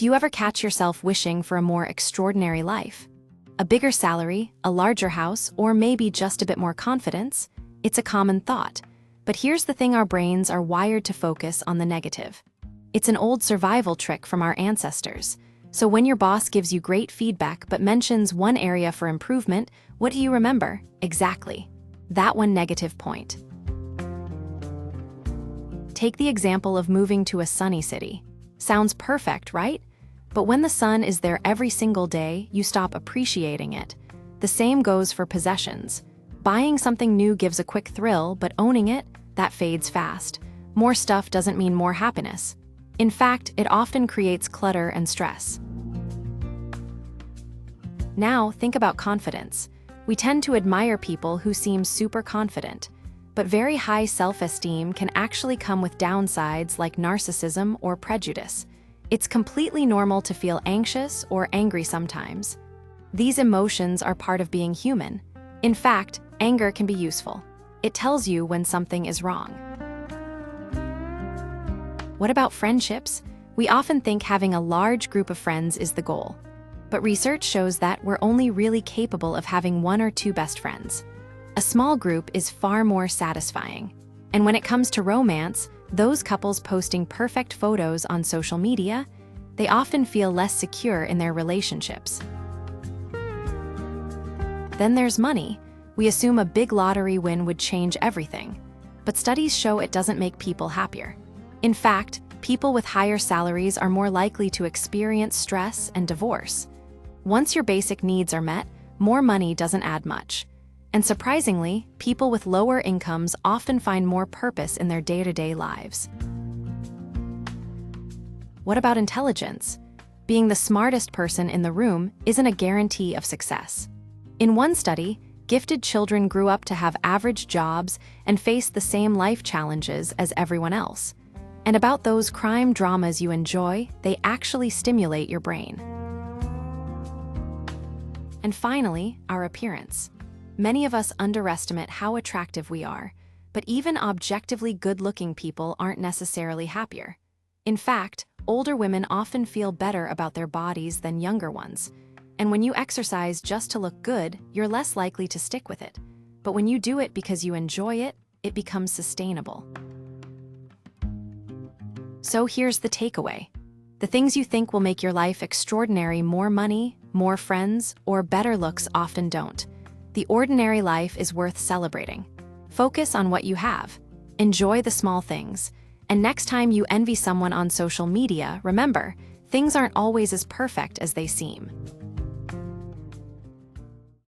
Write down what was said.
Do you ever catch yourself wishing for a more extraordinary life? A bigger salary, a larger house, or maybe just a bit more confidence? It's a common thought. But here's the thing, our brains are wired to focus on the negative. It's an old survival trick from our ancestors. So when your boss gives you great feedback but mentions one area for improvement, what do you remember? Exactly. That one negative point. Take the example of moving to a sunny city. Sounds perfect, right? But when the sun is there every single day, you stop appreciating it. The same goes for possessions. Buying something new gives a quick thrill, but owning it, that fades fast. More stuff doesn't mean more happiness. In fact, it often creates clutter and stress. Now, think about confidence. We tend to admire people who seem super confident, but very high self-esteem can actually come with downsides like narcissism or prejudice. It's completely normal to feel anxious or angry sometimes. These emotions are part of being human. In fact, anger can be useful. It tells you when something is wrong. What about friendships? We often think having a large group of friends is the goal. But research shows that we're only really capable of having one or two best friends. A small group is far more satisfying. And when it comes to romance, those couples posting perfect photos on social media, they often feel less secure in their relationships. Then there's money. We assume a big lottery win would change everything. But studies show it doesn't make people happier. In fact, people with higher salaries are more likely to experience stress and divorce. Once your basic needs are met, more money doesn't add much. And surprisingly, people with lower incomes often find more purpose in their day-to-day lives. What about intelligence? Being the smartest person in the room isn't a guarantee of success. In one study, gifted children grew up to have average jobs and faced the same life challenges as everyone else. And about those crime dramas you enjoy, they actually stimulate your brain. And finally, our appearance. Many of us underestimate how attractive we are, but even objectively good-looking people aren't necessarily happier. In fact, older women often feel better about their bodies than younger ones. And when you exercise just to look good, you're less likely to stick with it. But when you do it because you enjoy it, it becomes sustainable. So here's the takeaway. The things you think will make your life extraordinary, more money, more friends, or better looks, often don't. The ordinary life is worth celebrating. Focus on what you have. Enjoy the small things. And next time you envy someone on social media, remember, things aren't always as perfect as they seem.